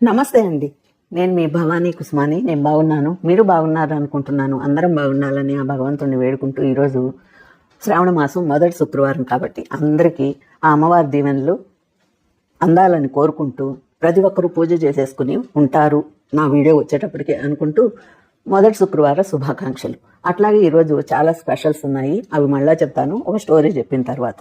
నమస్తే అండి. నేను మీ భవానీ కుసుమాని. నేను బాగున్నాను. మీరు బాగున్నారు అనుకుంటున్నాను. అందరం బాగుండాలని ఆ భగవంతుడిని వేడుకుంటూ ఈరోజు శ్రావణ మాసం మొదటి శుక్రవారం కాబట్టి అందరికీ ఆ అమ్మవారి దీవెనలు అందాలని కోరుకుంటూ ప్రతి ఒక్కరూ పూజ చేసేసుకుని ఉంటారు నా వీడియో వచ్చేటప్పటికి అనుకుంటూ మొదటి శుక్రవార శుభాకాంక్షలు. అట్లాగే ఈరోజు చాలా స్పెషల్స్ ఉన్నాయి, అవి మళ్ళా చెప్తాను ఒక స్టోరీ చెప్పిన తర్వాత.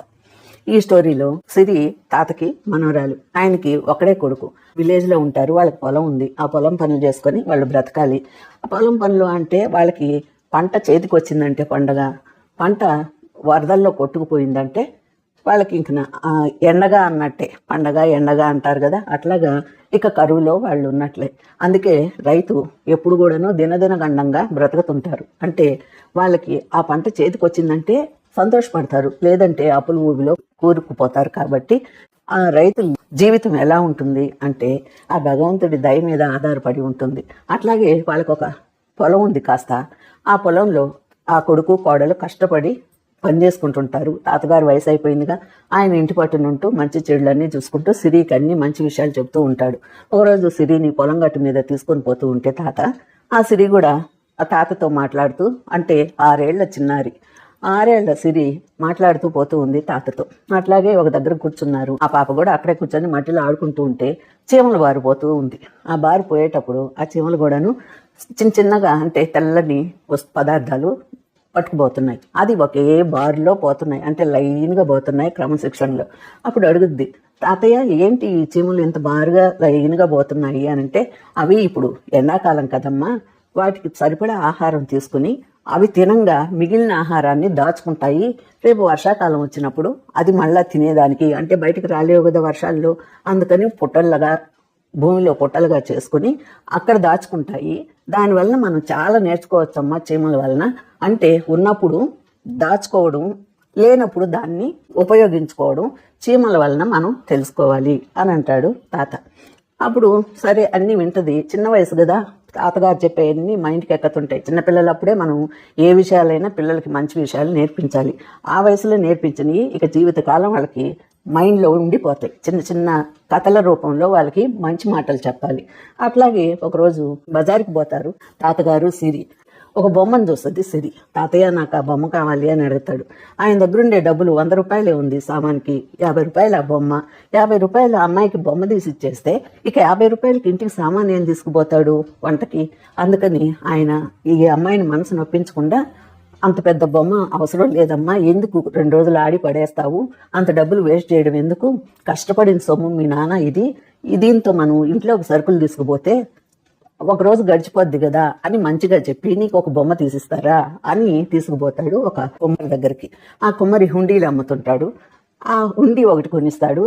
ఈ స్టోరీలో సిరి తాతకి మనవరాలు. ఆయనకి ఒకడే కొడుకు. విలేజ్లో ఉంటారు, వాళ్ళకి పొలం ఉంది. ఆ పొలం పనులు చేసుకొని వాళ్ళు బ్రతకాలి. ఆ పొలం పనులు అంటే వాళ్ళకి పంట చేతికి వచ్చిందంటే పండగ, పంట వరదల్లో కొట్టుకుపోయిందంటే వాళ్ళకి ఇంక ఎండగా అన్నట్టే. పండగ ఎండగా అంటారు కదా, అట్లాగా ఇక కరువులో వాళ్ళు ఉన్నట్లే. అందుకే రైతు ఎప్పుడు కూడాను దినదిన గండంగా బ్రతుకుతుంటారు. అంటే వాళ్ళకి ఆ పంట చేతికి వచ్చిందంటే సంతోషపడతారు, లేదంటే అప్పుల ఊబిలో కూరుకుపోతారు. కాబట్టి ఆ రైతుల జీవితం ఎలా ఉంటుంది అంటే ఆ భగవంతుడి దయ మీద ఆధారపడి ఉంటుంది. అట్లాగే వాళ్ళకు ఒక పొలం ఉంది కాస్త. ఆ పొలంలో ఆ కొడుకు కోడలు కష్టపడి పని చేసుకుంటుంటారు. తాతగారు వయసు అయిపోయిందిగా, ఆయన ఇంటి పట్టునుంటూ మంచి చెడులన్నీ చూసుకుంటూ సిరికి అన్ని మంచి విషయాలు చెప్తూ ఉంటాడు. ఒకరోజు సిరిని పొలం గట్టు మీద తీసుకొని పోతూ ఉంటే ఆ సిరి కూడా ఆ తాతతో మాట్లాడుతూ, అంటే 6 ఏళ్ల చిన్నారి, 6 ఏళ్ల సిరి మాట్లాడుతూ పోతూ ఉంది తాతతో. అట్లాగే ఒక దగ్గర కూర్చున్నారు. ఆ పాప కూడా అక్కడే కూర్చొని మట్టిలో ఆడుకుంటూ ఉంటే చీమలు బారిపోతూ ఉంది. ఆ బారిపోయేటప్పుడు ఆ చీమలు కూడాను చిన్నగా, అంటే తెల్లని పదార్థాలు పట్టుకుపోతున్నాయి. అది ఒకే బారులో పోతున్నాయి, అంటే లైన్గా పోతున్నాయి క్రమశిక్షణలో. అప్పుడు అడుగుద్ది, తాతయ్య ఏంటి ఈ చీమలు ఇంత బారుగా లైన్గా పోతున్నాయి అని. అంటే అవి ఇప్పుడు ఎండాకాలం కదమ్మా, వాటికి సరిపడా ఆహారం తీసుకుని అవి తినంగా మిగిలిన ఆహారాన్ని దాచుకుంటాయి. రేపు వర్షాకాలం వచ్చినప్పుడు అది మళ్ళా తినేదానికి, అంటే బయటకు రాలేవు కదా వర్షాల్లో, అందుకని పుట్టలుగా భూమిలో పుట్టలుగా చేసుకుని అక్కడ దాచుకుంటాయి. దానివల్ల మనం చాలా నేర్చుకోవచ్చమ్మా చీమల వలన. అంటే ఉన్నప్పుడు దాచుకోవడం, లేనప్పుడు దాన్ని ఉపయోగించుకోవడం చీమల వలన మనం తెలుసుకోవాలి అని అంటాడు తాత. అప్పుడు సరే అన్నీ వింటది. చిన్న వయసు కదా, తాతగారు చెప్పేవన్నీ మైండ్కి ఎక్కుతుంటాయి. చిన్నపిల్లలప్పుడే మనం ఏ విషయాలైనా పిల్లలకి మంచి విషయాలు నేర్పించాలి. ఆ వయసులో నేర్పించినవి ఇక జీవితకాలం వాళ్ళకి మైండ్లో ఉండిపోతాయి. చిన్న చిన్న కథల రూపంలో వాళ్ళకి మంచి మాటలు చెప్పాలి. అట్లాగే ఒకరోజు బజార్కి పోతారు తాతగారు సిరి. ఒక బొమ్మను చూస్తుంది సిరి. తాతయ్య నాకు ఆ బొమ్మ కావాలి అని అడుగుతాడు. ఆయన దగ్గరుండే డబ్బులు 100 రూపాయలే ఉంది సామాన్కి, 50 రూపాయలు ఆ బొమ్మ. 50 రూపాయలు అమ్మాయికి బొమ్మ తీసి ఇచ్చేస్తే ఇక 50 రూపాయలకి ఇంటికి సామాన్ ఏం తీసుకుపోతాడు వంటకి. అందుకని ఆయన ఈ అమ్మాయిని మనసు నొప్పించకుండా, అంత పెద్ద బొమ్మ అవసరం లేదమ్మా, ఎందుకు 2 రోజులు ఆడి పడేస్తావు, అంత డబ్బులు వేస్ట్ చేయడం ఎందుకు, కష్టపడిన సొమ్ము మీ నాన్న ఇది, దీంతో మనం ఇంట్లోకి సరుకులు తీసుకుపోతే ఒకరోజు గడిచిపోద్ది కదా అని మంచిగా చెప్పి నీకు ఒక బొమ్మ తీసిస్తారా అని తీసుకుపోతాడు ఒక కుమ్మరి దగ్గరికి. ఆ కుమ్మరి హుండీలు అమ్ముతుంటాడు. ఆ హుండీ ఒకటి కొనిస్తాడు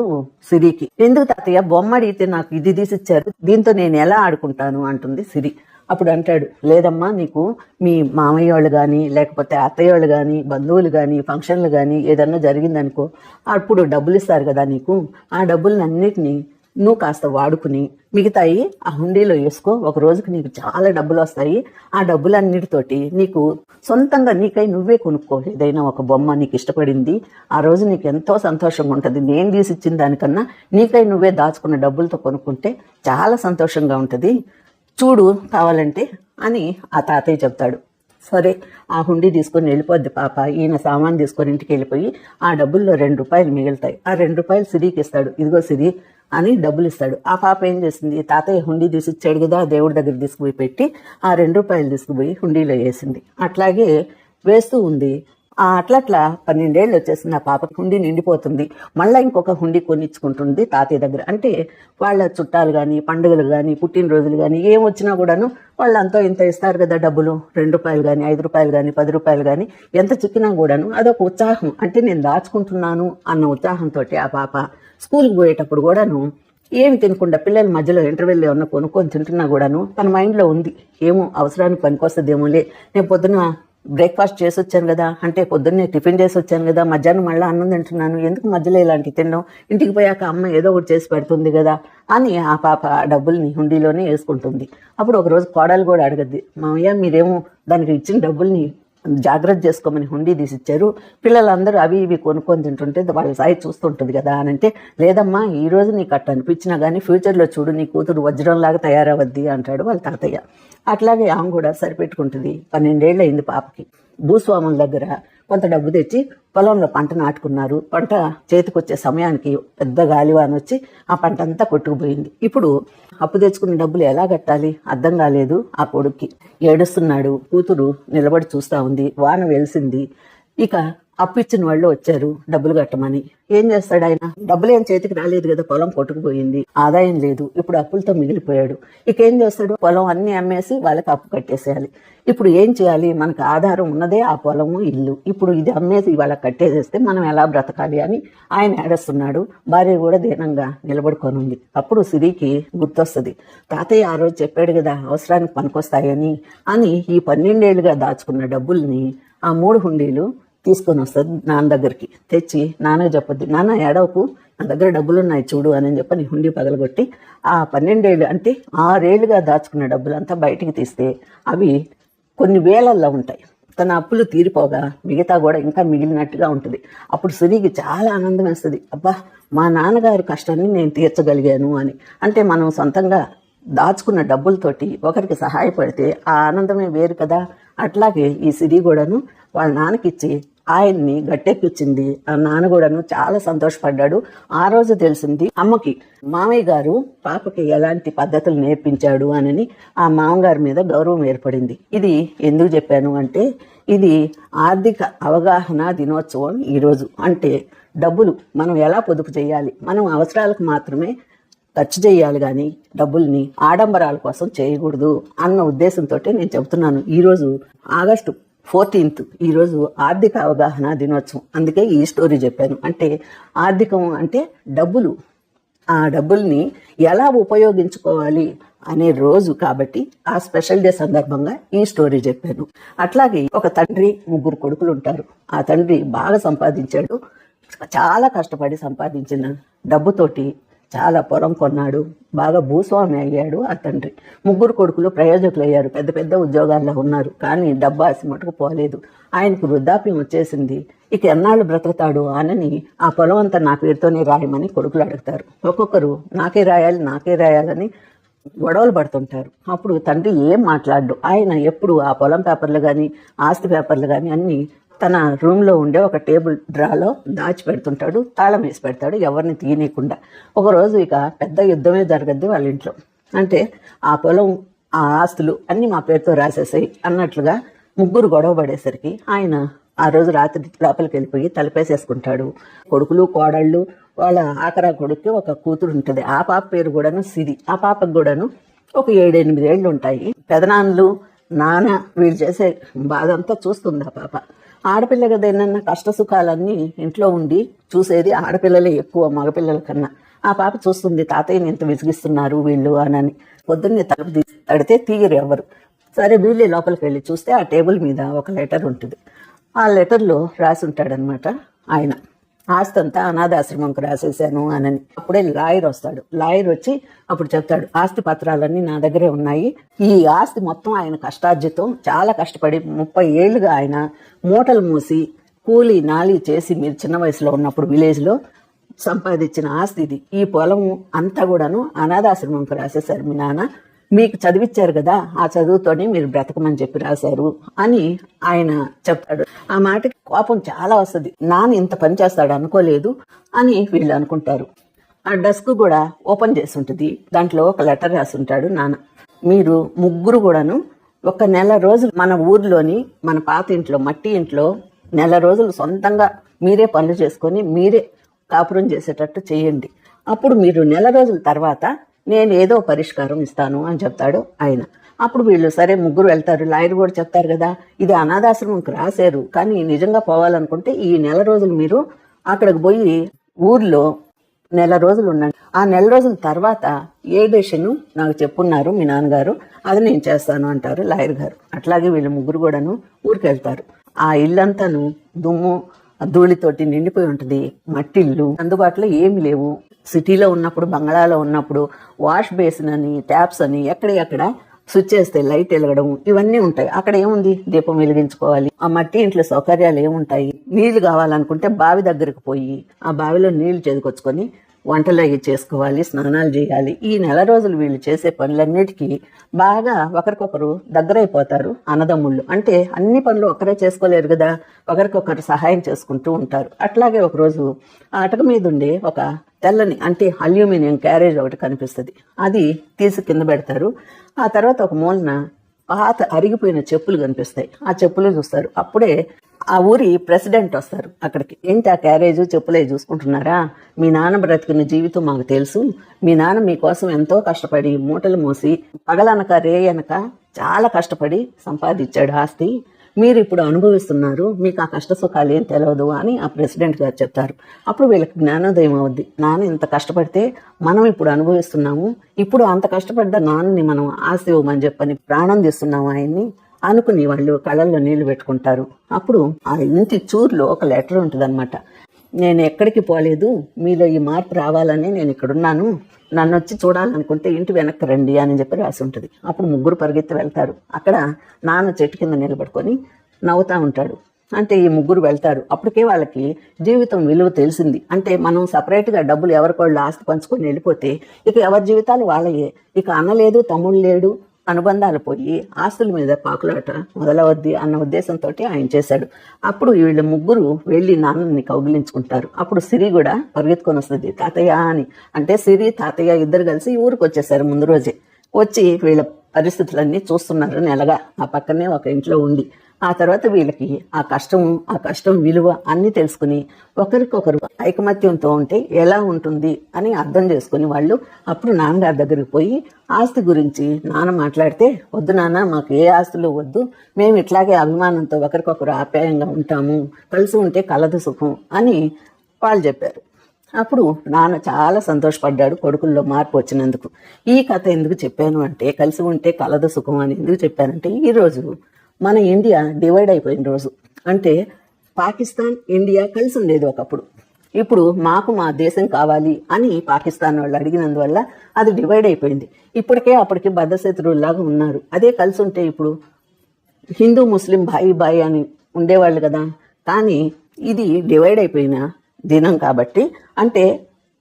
సిరికి. ఎందుకు తాతయ్య, బొమ్మ అడిగితే నాకు ఇది తీసిచ్చారు, దీంతో నేను ఎలా ఆడుకుంటాను అంటుంది సిరి. అప్పుడు అంటాడు, లేదమ్మా, నీకు మీ మామయ్య వాళ్ళు కానీ, లేకపోతే అత్తయ్య వాళ్ళు కానీ, బంధువులు కానీ, ఫంక్షన్లు కానీ ఏదన్నా జరిగిందనుకో, అప్పుడు డబ్బులు ఇస్తారు కదా నీకు, ఆ డబ్బులన్నిటినీ నువ్వు కాస్త వాడుకుని మిగతాయి ఆ హుండీలో వేసుకో. ఒక రోజుకి నీకు చాలా డబ్బులు వస్తాయి. ఆ డబ్బులన్నిటితోటి నీకు సొంతంగా నీకై నువ్వే కొనుక్కో ఏదైనా ఒక బొమ్మ నీకు ఇష్టపడింది. ఆ రోజు నీకు ఎంతో సంతోషంగా ఉంటుంది. నేను తీసి ఇచ్చిన దానికన్నా నీకై నువ్వే దాచుకున్న డబ్బులతో కొనుక్కుంటే చాలా సంతోషంగా ఉంటుంది, చూడు కావాలంటే అని ఆ తాతయ్య చెప్తాడు. సరే, ఆ హుండీ తీసుకొని వెళ్ళిపోద్ది పాప. ఈయన సామాన్ తీసుకొని ఇంటికి వెళ్ళిపోయి ఆ డబ్బుల్లో 2 రూపాయలు మిగులుతాయి. ఆ 2 రూపాయలు సిరికి ఇస్తాడు. ఇదిగో సిరి అని డబ్బులు ఇస్తాడు. ఆ పాప ఏం చేసింది, తాతయ్య హుండీ తీసి ఇచ్చాడు కదా, దేవుడి దగ్గర తీసుకుపోయి పెట్టి ఆ 2 రూపాయలు తీసుకుపోయి హుండీలో వేసింది. అట్లాగే వేస్తూ ఉంది. అట్లా 12 ఏళ్ళు వచ్చేసింది. ఆ పాపకి హుండీ నిండిపోతుంది. మళ్ళీ ఇంకొక హుండీ కొనిచ్చుకుంటుంది తాతయ్య దగ్గర. అంటే వాళ్ళ చుట్టాలు కానీ, పండుగలు కానీ, పుట్టినరోజులు కానీ ఏం వచ్చినా కూడాను వాళ్ళు అంతో ఇంత ఇస్తారు కదా డబ్బులు. 2 రూపాయలు కానీ, 5 రూపాయలు కానీ, 10 రూపాయలు కానీ ఎంత చిక్కినా కూడాను అదొక ఉత్సాహం. అంటే నేను దాచుకుంటున్నాను అన్న ఉత్సాహంతో ఆ పాప స్కూల్కి పోయేటప్పుడు కూడాను ఏమి తినకుండా, పిల్లల మధ్యలో ఇంటర్వెల్ ఏమన్నా కొనుక్కొని తింటున్నా కూడాను తన మైండ్లో ఉంది, ఏమో అవసరానికి పనికొస్తుందేమోలే, నేను పొద్దున బ్రేక్ఫాస్ట్ చేసి వచ్చాను కదా, అంటే పొద్దున్నే టిఫిన్ చేసి వచ్చాను కదా, మధ్యాహ్నం మళ్ళీ అన్నం తింటున్నాను, ఎందుకు మధ్యలో ఇలాంటివి తినడం, ఇంటికి పోయాక అమ్మ ఏదో ఒకటి చేసి పెడుతుంది కదా అని ఆ పాప డబ్బుల్ని హుండీలోనే వేసుకుంటుంది. అప్పుడు ఒకరోజు కోడలు కూడా అడగద్ది, మామయ్య మీరేమో దానికి ఇచ్చిన డబ్బుల్ని జాగ్రత్త చేసుకోమని హుండీ తీసిచ్చారు. పిల్లలందరూ అవి ఇవి కొనుక్కొని తింటుంటే వాళ్ళ సాయి చూస్తుంటుంది కదా అని అంటే, లేదమ్మా ఈ రోజు నీకు అట్ట అనిపించినా కానీ ఫ్యూచర్లో చూడు నీ కూతురు వజ్రంలాగా తయారవద్ది అంటాడు వాళ్ళ తాతయ్య. అట్లాగే ఆమె కూడా సరిపెట్టుకుంటుంది. 12 ఏళ్ళు అయింది పాపకి. భూస్వాముల దగ్గర కొంత డబ్బు తెచ్చి పొలంలో పంట నాటుకున్నారు. పంట చేతికొచ్చే సమయానికి పెద్ద గాలివాన వచ్చి ఆ పంట అంతా కొట్టుకుపోయింది. ఇప్పుడు అప్పు తెచ్చుకున్న డబ్బులు ఎలా కట్టాలి అర్థం కాలేదు ఆ కొడుక్కి. ఏడుస్తున్నాడు. కూతురు నిలబడి చూస్తా ఉంది. వాన వెలిసింది. ఇక అప్పు ఇచ్చిన వాళ్ళు వచ్చారు డబ్బులు కట్టమని. ఏం చేస్తాడు ఆయన? డబ్బులు ఏం చేతికి రాలేదు కదా, పొలం కొట్టుకుపోయింది, ఆదాయం లేదు, ఇప్పుడు అప్పులతో మిగిలిపోయాడు. ఇక ఏం చేస్తాడు? పొలం అన్ని అమ్మేసి వాళ్ళకి అప్పు కట్టేసేయాలి. ఇప్పుడు ఏం చేయాలి? మనకు ఆధారం ఉన్నదే ఆ పొలము ఇల్లు. ఇప్పుడు ఇది అమ్మేసి వాళ్ళకి కట్టేసేస్తే మనం ఎలా బ్రతకాలి అని ఆయన ఏడుస్తున్నాడు. భార్య కూడా దీనంగా నిలబడుకొని ఉంది. అప్పుడు సిరికి గుర్తొస్తుంది, తాతయ్య ఆ రోజు చెప్పాడు కదా అవసరానికి పనికొస్తాయని అని ఈ 12 ఏళ్ళుగా దాచుకున్న డబ్బుల్ని ఆ 3 హుండీలు తీసుకొని వస్తుంది నాన్న దగ్గరికి. తెచ్చి నాన్నకి చెప్పొద్దు, నాన్న ఏడవకు, నా దగ్గర డబ్బులు ఉన్నాయి చూడు అని చెప్పని హుండీ పగలగొట్టి ఆ 12 ఏళ్ళు అంటే 6 ఏళ్ళుగా దాచుకున్న డబ్బులంతా బయటికి తీస్తే అవి కొన్ని వేలల్లో ఉంటాయి. తన అప్పులు తీరిపోగా మిగతా కూడా ఇంకా మిగిలినట్టుగా ఉంటుంది. అప్పుడు సునీకి చాలా ఆనందం వేస్తుంది. అబ్బా మా నాన్నగారి కష్టాన్ని నేను తీర్చగలిగాను అని. అంటే మనం సొంతంగా దాచుకున్న డబ్బులతోటి ఒకరికి సహాయపడితే ఆ ఆనందమే వేరు కదా. అట్లాగే ఈ సిరి కూడాను వాళ్ళ నాన్నకిచ్చి ఆయన్ని గట్టెక్కిచ్చింది. ఆ నాన్న కూడాను చాలా సంతోషపడ్డాడు. ఆ రోజు తెలిసింది అమ్మకి మామయ్య గారు పాపకి ఎలాంటి పద్ధతులు నేర్పించాడు అని ఆ మామగారి మీద గౌరవం ఏర్పడింది. ఇది ఎందుకు చెప్పాను అంటే, ఇది ఆర్థిక అవగాహన దినోత్సవం ఈరోజు. అంటే డబ్బులు మనం ఎలా పొదుపు చేయాలి, మనం అవసరాలకు మాత్రమే ఖర్చు చేయాలి కానీ డబ్బుల్ని ఆడంబరాల కోసం చేయకూడదు అన్న ఉద్దేశంతో నేను చెబుతున్నాను. ఈరోజు ఆగస్టు 14 ఈరోజు ఆర్థిక అవగాహన దినోత్సవం. అందుకే ఈ స్టోరీ చెప్పాను. అంటే ఆర్థికం అంటే డబ్బులు, ఆ డబ్బుల్ని ఎలా ఉపయోగించుకోవాలి అనే రోజు కాబట్టి ఆ స్పెషల్ డే సందర్భంగా ఈ స్టోరీ చెప్పాను. అట్లాగే ఒక తండ్రి 3 కొడుకులు ఉంటారు. ఆ తండ్రి బాగా సంపాదించాడు. చాలా కష్టపడి సంపాదించిన డబ్బుతోటి చాలా పొలం కొన్నాడు. బాగా భూస్వామి అయ్యాడు ఆ తండ్రి. 3 కొడుకులు ప్రయోజకులు అయ్యారు, పెద్ద పెద్ద ఉద్యోగాల్లో ఉన్నారు. కానీ డబ్బు ఆశ మటుకు పోలేదు. ఆయనకు వృద్ధాప్యం వచ్చేసింది. ఇక ఎన్నాళ్ళు బ్రతుకుతాడు అని ఆ పొలం అంతా నా పేరుతోనే రాయమని కొడుకులు అడుగుతారు. ఒక్కొక్కరు నాకే రాయాలని గొడవలు పడుతుంటారు. అప్పుడు తండ్రి ఏం మాట్లాడు. ఆయన ఎప్పుడు ఆ పొలం పేపర్లు కానీ ఆస్తి పేపర్లు కానీ అన్నీ తన రూమ్లో ఉండే ఒక టేబుల్ డ్రాలో దాచి పెడుతుంటాడు, తాళం వేసి పెడతాడు, ఎవరిని తీయనీయకుండా. ఒకరోజు ఇక పెద్ద యుద్ధమే జరగద్ది వాళ్ళ ఇంట్లో. అంటే ఆ పొలం ఆ ఆస్తులు అన్నీ మా పేరుతో రాసేసాయి అన్నట్లుగా 3 గొడవ పడేసరికి ఆయన ఆ రోజు రాత్రి లోపలికి వెళ్ళిపోయి తలుపేసేసుకుంటాడు. కొడుకులు కోడళ్ళు, వాళ్ళ ఆఖరా కొడుక్కి ఒక కూతురు ఉంటుంది. ఆ పాప పేరు కూడాను సిరి. ఆ పాపకు కూడాను ఒక 7-8 ఏళ్ళు ఉంటాయి. పెదనాన్నలు నాన్న వీళ్ళు చేసే బాధ అంతా చూస్తుంది ఆ పాప. ఆడపిల్ల కదా, ఏమన్నా కష్ట సుఖాలన్నీ ఇంట్లో ఉండి చూసేది ఆడపిల్లలే ఎక్కువ మగపిల్లల కన్నా. ఆ పాప చూస్తుంది తాతయ్యని ఎంత విసిగిస్తున్నారు వీళ్ళు అని. పొద్దున్నే తలుపు తడితే తీయరు ఎవరు. సరే వీళ్ళే లోపలికి వెళ్ళి చూస్తే ఆ టేబుల్ మీద ఒక లెటర్ ఉంటుంది. ఆ లెటర్లో రాసి ఉంటాడనమాట ఆయన ఆస్తి అంతా అనాథాశ్రమంకు రాసేసాను అని. అప్పుడే లాయర్ వస్తాడు. లాయర్ వచ్చి అప్పుడు చెప్తాడు, ఆస్తి పత్రాలన్నీ నా దగ్గరే ఉన్నాయి. ఈ ఆస్తి మొత్తం ఆయన కష్టార్జితం. చాలా కష్టపడి 30 ఏళ్ళుగా ఆయన మూటలు మూసి కూలీ నాలి చేసి మీరు చిన్న వయసులో ఉన్నప్పుడు విలేజ్లో సంపాదించిన ఆస్తి ఇది. ఈ పొలం అంతా కూడాను అనాథాశ్రమంకు రాసేశారు మీ నాన్న. మీకు చదివిచ్చారు కదా, ఆ చదువుతోనే మీరు బ్రతకమని చెప్పి రాశారు అని ఆయన చెప్తాడు. ఆ మాటకి కోపం చాలా వస్తుంది. నాన్న ఇంత పని చేస్తాడు అనుకోలేదు అని వీళ్ళు అనుకుంటారు. ఆ డెస్క్ కూడా ఓపెన్ చేసి ఉంటుంది. దాంట్లో ఒక లెటర్ రాసి ఉంటాడు నాన్న. మీరు 3 కూడాను ఒక నెల రోజులు మన ఊర్లోని మన పాత ఇంట్లో మట్టి ఇంట్లో నెల రోజులు సొంతంగా మీరే పనులు చేసుకొని మీరే కాపురం చేసేటట్టు చేయండి. అప్పుడు మీరు నెల రోజుల తర్వాత నేను ఏదో పరిష్కారం ఇస్తాను అని చెప్తాడు ఆయన. అప్పుడు వీళ్ళు సరే 3 వెళ్తారు. లాయర్ కూడా చెప్తారు కదా, ఇది అనాథాశ్రమంకి రాశారు, కానీ నిజంగా పోవాలనుకుంటే ఈ నెల రోజులు మీరు అక్కడికి పోయి ఊర్లో నెల రోజులు ఉండండి. ఆ నెల రోజుల తర్వాత ఏ డెసిషన్ నాకు చెప్పున్నారు మీ నాన్నగారు, అది నేను చేస్తాను అంటారు లాయర్ గారు. అట్లాగే వీళ్ళు 3 కూడాను ఊరికి వెళ్తారు. ఆ ఇల్లంతాను దుమ్ము ధూళితోటి నిండిపోయి ఉంటుంది. మట్టిల్లు, అందుబాటులో ఏమి లేవు. సిటీలో ఉన్నప్పుడు బంగ్లాలో ఉన్నప్పుడు వాష్ బేసిన్ అని ట్యాప్స్ అని ఎక్కడెక్కడ స్విచ్ చేస్తే లైట్ వెలగడం ఇవన్నీ ఉంటాయి. అక్కడ ఏముంది, దీపం వెలిగించుకోవాలి. ఆ మట్టి ఇంట్లో సౌకర్యాలు ఏముంటాయి, నీళ్లు కావాలనుకుంటే బావి దగ్గరకు పోయి ఆ బావిలో నీళ్లు చేదుకొచ్చుకొని వంటలు అవి చేసుకోవాలి, స్నానాలు చేయాలి. ఈ నెల రోజులు వీళ్ళు చేసే పనులన్నిటికీ బాగా ఒకరికొకరు దగ్గరైపోతారు అన్నదమ్ముళ్ళు. అంటే అన్ని పనులు ఒకరే చేసుకోలేరు కదా, ఒకరికొకరు సహాయం చేసుకుంటూ ఉంటారు. అట్లాగే ఒకరోజు ఆ అటక మీద ఉండే ఒక తెల్లని అంటే అల్యూమినియం క్యారేజ్ ఒకటి కనిపిస్తుంది. అది తీసి కింద పెడతారు. ఆ తర్వాత ఒక మూలన పాత అరిగిపోయిన చెప్పులు కనిపిస్తాయి. ఆ చెప్పులు చూస్తారు. అప్పుడే ఆ ఊరి ప్రెసిడెంట్ వస్తారు అక్కడికి. ఏంటి ఆ క్యారేజ్ చెప్పులే చూసుకుంటున్నారా, మీ నాన్న బ్రతికిన జీవితం మాకు తెలుసు. మీ నాన్న మీకోసం ఎంతో కష్టపడి మూటలు మోసి పగలనక రే అనక చాలా కష్టపడి సంపాదించాడు ఆస్తి. మీరు ఇప్పుడు అనుభవిస్తున్నారు, మీకు ఆ కష్ట సుఖాలు ఏం తెలియదు అని ఆ ప్రెసిడెంట్ గారు చెప్తారు. అప్పుడు వీళ్ళకి జ్ఞానోదయం అవుద్ది. నాన్న ఇంత కష్టపడితే మనం ఇప్పుడు అనుభవిస్తున్నాము, ఇప్పుడు అంత కష్టపడ్డ నాన్నని మనం ఆస్తి ఇవ్వమని చెప్పని ప్రాణం తీస్తున్నాము ఆయన్ని అనుకుని వాళ్ళు కళ్ళల్లో నీళ్లు పెట్టుకుంటారు. అప్పుడు ఆ ఇంటి చూరులో ఒక లెటర్ ఉంటుందన్నమాట. నేను ఎక్కడికి పోలేదు, మీలో ఈ మార్పు రావాలని నేను ఇక్కడున్నాను, నన్ను వచ్చి చూడాలనుకుంటే ఇంటి వెనక్కి రండి అని చెప్పి రాసి ఉంటుంది. అప్పుడు ముగ్గురు పరిగెత్తి వెళ్తారు. అక్కడ నాన్న చెట్టు కింద నిలబడుకొని నవ్వుతూ ఉంటాడు. అంటే ఈ ముగ్గురు వెళ్తారు. అప్పటికే వాళ్ళకి జీవితం విలువ తెలిసింది. అంటే మనం సపరేట్గా డబ్బులు ఎవరికోళ్ళు ఆస్తి పంచుకొని వెళ్ళిపోతే ఇక ఎవరి జీవితాలు వాళ్ళయే. ఇక అన్న లేదు, తమ్ముడు లేడు, అనుబంధాలు పోయి ఆస్తుల మీద పాకులాట మొదలవద్ది అన్న ఉద్దేశంతో ఆయన చేశాడు. అప్పుడు వీళ్ళు ముగ్గురు వెళ్ళి నాన్నని కౌగిలించుకుంటారు. అప్పుడు సిరి కూడా పరిగెత్తుకొని వస్తుంది తాతయ్య అని. అంటే సిరి తాతయ్య ఇద్దరు కలిసి ఊరికి వచ్చేసారు ముందు రోజే. వచ్చి వీళ్ళ పరిస్థితులన్నీ చూస్తున్నారు నెలగా ఆ పక్కనే ఒక ఇంట్లో ఉండి. ఆ తర్వాత వీళ్ళకి ఆ కష్టం విలువ అన్నీ తెలుసుకుని ఒకరికొకరు ఐకమత్యంతో ఉంటే ఎలా ఉంటుంది అని అర్థం చేసుకుని వాళ్ళు అప్పుడు నాన్నగారి దగ్గరికి పోయి ఆస్తి గురించి నాన్న మాట్లాడితే, వద్దు నాన్న, మాకు ఏ ఆస్తులు వద్దు, మేము ఇట్లాగే అభిమానంతో ఒకరికొకరు ఆప్యాయంగా ఉంటాము, కలిసి ఉంటే కలదు సుఖం అని వాళ్ళు చెప్పారు. అప్పుడు నాన్న చాలా సంతోషపడ్డాడు కొడుకుల్లో మార్పు వచ్చినందుకు. ఈ కథ ఎందుకు చెప్పాను అంటే, కలిసి ఉంటే కలదు సుఖం అని ఎందుకు చెప్పానంటే, ఈరోజు మన ఇండియా డివైడ్ అయిపోయిన రోజు. అంటే పాకిస్తాన్ ఇండియా కలిసి ఉండేది ఒకప్పుడు. ఇప్పుడు మాకు మా దేశం కావాలి అని పాకిస్తాన్ వాళ్ళు అడిగినందువల్ల అది డివైడ్ అయిపోయింది. ఇప్పటికే అప్పటికి బద్ధశత్రువులాగా ఉన్నారు. అదే కలిసి ఉంటే ఇప్పుడు హిందూ ముస్లిం బాయి అని ఉండేవాళ్ళు కదా. కానీ ఇది డివైడ్ అయిపోయిన దినం కాబట్టి, అంటే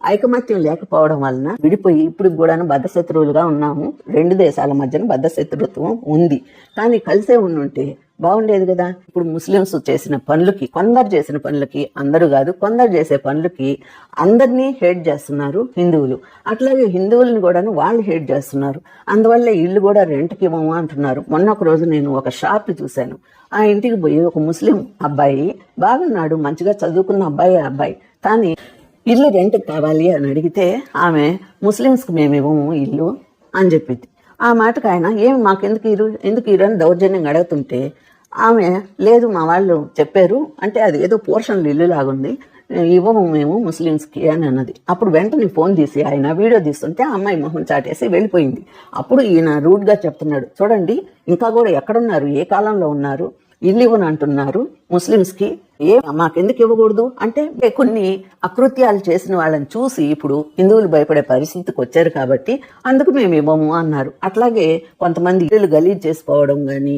ఐకమత్యం లేకపోవడం వలన విడిపోయి ఇప్పుడు కూడా బద్ధశత్రువులుగా ఉన్నాము. రెండు దేశాల మధ్యన బద్ధశత్రుత్వం ఉంది. కానీ కలిసే ఉండుంటే బాగుండేది కదా. ఇప్పుడు ముస్లిమ్స్ చేసిన పనులకి, కొందరు చేసిన పనులకి, అందరూ కాదు కొందరు చేసే పనులకి అందరినీ హేట్ చేస్తున్నారు హిందువులు. అట్లాగే హిందువులను కూడాను వాళ్ళు హేట్ చేస్తున్నారు. అందువల్ల ఇల్లు కూడా రెంట్కి ఇవ్వము అంటున్నారు. మొన్న ఒక రోజు నేను ఒక షాప్ చూశాను. ఆ ఇంటికి పోయి ఒక ముస్లిం అబ్బాయి బాగున్నాడు, మంచిగా చదువుకున్న అబ్బాయి, కానీ ఇల్లు రెంట్కి కావాలి అని అడిగితే ఆమె ముస్లిమ్స్కి మేము ఇవ్వము ఇల్లు అని చెప్పింది. ఆ మాటకు ఆయన ఎందుకు ఇరు అని దౌర్జన్యంగా అడుగుతుంటే ఆమె లేదు మా వాళ్ళు చెప్పారు, అంటే అది ఏదో పోర్షన్లు ఇల్లు లాగుంది, ఇవ్వము మేము ముస్లిమ్స్కి అని అన్నది. అప్పుడు వెంటనే ఫోన్ తీసి ఆయన వీడియో తీస్తుంటే ఆ అమ్మాయి మొహం చాటేసి వెళ్ళిపోయింది. అప్పుడు ఈయన రూడ్గా చెప్తున్నాడు, చూడండి ఇంకా కూడా ఎక్కడున్నారు, ఏ కాలంలో ఉన్నారు, ఇల్లు ఇవ్వను అంటున్నారు ముస్లిమ్స్కి, మాకెందుకు ఇవ్వకూడదు అంటే కొన్ని అకృత్యాలు చేసిన వాళ్ళని చూసి ఇప్పుడు హిందువులు భయపడే పరిస్థితికి వచ్చారు కాబట్టి అందుకు మేము ఇవ్వము అన్నారు. అట్లాగే కొంతమంది ఇల్లు గలీజ్ చేసుకోవడం కానీ,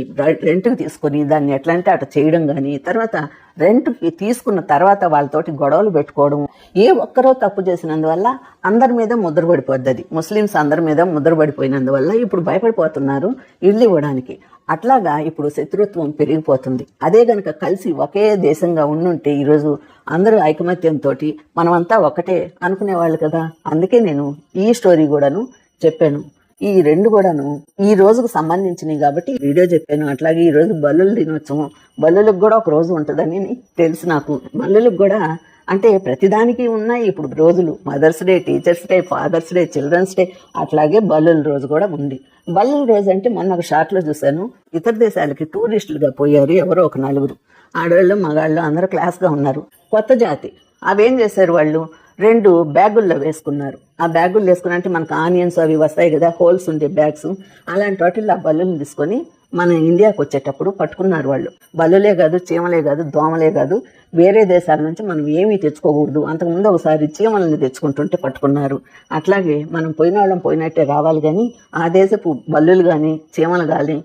రెంట్కి తీసుకొని దాన్ని ఎట్లా అంటే అట్లా చేయడం కానీ, తర్వాత రెంట్కి తీసుకున్న తర్వాత వాళ్ళతోటి గొడవలు పెట్టుకోవడం, ఏ ఒక్కరో తప్పు చేసినందువల్ల అందరి మీద ముద్రపడిపోద్ది. అది ముస్లిమ్స్ అందరి మీద ముద్రపడిపోయినందువల్ల ఇప్పుడు భయపడిపోతున్నారు ఇల్లు ఇవ్వడానికి. అట్లాగా ఇప్పుడు శత్రుత్వం పెరిగిపోతుంది. అదే గనక కలిసి ఒకే దేశంగా ఉండుంటే ఈరోజు అందరూ ఐకమత్యంతో మనమంతా ఒకటే అనుకునేవాళ్ళు కదా. అందుకే నేను ఈ స్టోరీ కూడాను చెప్పాను. ఈ రెండు కూడాను ఈ రోజుకు సంబంధించినవి కాబట్టి వీడియో చెప్పాను. అట్లాగే ఈరోజు బల్లుల దినోత్సవం, బల్లులకు కూడా ఒక రోజు ఉంటుందని తెలుసు నాకు. బల్లులకు కూడా అంటే ప్రతిదానికి ఉన్నాయి ఇప్పుడు రోజులు. Mother's Day, Teachers' Day, Father's Day, Children's Day, అట్లాగే బల్లుల రోజు కూడా ఉంది. బల్లుల రోజు అంటే మొన్న ఒక షార్ట్లో చూశాను, ఇతర దేశాలకి టూరిస్టులుగా పోయారు ఎవరో ఒక నలుగురు, ఆడవాళ్ళు మగాళ్ళు అందరూ క్లాస్గా ఉన్నారు. కొత్త జాతి అవేం చేశారు, వాళ్ళు 2 బ్యాగుల్లో వేసుకున్నారు. ఆ బ్యాగుల్లో వేసుకుని అంటే మనకు ఆనియన్స్ అవి వస్తాయి కదా, హోల్స్ ఉండే బ్యాగ్స్, అలాంటి వాటిల్లో ఆ బల్లులు తీసుకొని మన ఇండియాకి వచ్చేటప్పుడు పట్టుకున్నారు వాళ్ళు. బల్లులే కాదు, చీమలే కాదు, దోమలే కాదు, వేరే దేశాల నుంచి మనం ఏమీ తెచ్చుకోకూడదు. అంతకుముందు ఒకసారి చీమలని తెచ్చుకుంటుంటే పట్టుకున్నారు. అట్లాగే మనం పోయిన వాళ్ళం పోయినట్టే రావాలి, కానీ ఆ దేశపు బల్లులు కానీ చీమలు కానీ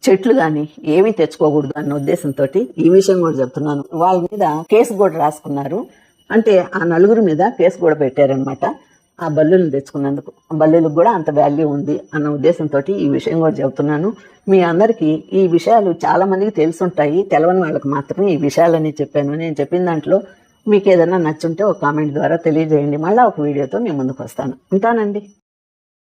చెట్లు కానీ ఏమీ తెచ్చుకోకూడదు అన్న ఉద్దేశంతో ఈ విషయం కూడా చెప్తున్నాను. వాళ్ళ మీద కేసు కూడా రాసుకున్నారు. అంటే ఆ నలుగురి మీద కేసు కూడా పెట్టారనమాట. ఆ బల్లులను తెచ్చుకున్నందుకు ఆ బల్లులకు కూడా అంత వాల్యూ ఉంది అన్న ఉద్దేశంతో ఈ విషయం కూడా చెబుతున్నాను. మీ అందరికీ ఈ విషయాలు చాలా మందికి తెలుసుంటాయి, తెలవని వాళ్ళకి మాత్రమే ఈ విషయాలని చెప్పాను. నేను చెప్పిన దాంట్లో మీకు ఏదైనా నచ్చుంటే ఒక కామెంట్ ద్వారా తెలియజేయండి. మళ్ళీ ఒక వీడియోతో మీ ముందుకు వస్తాను. ఉంటానండి.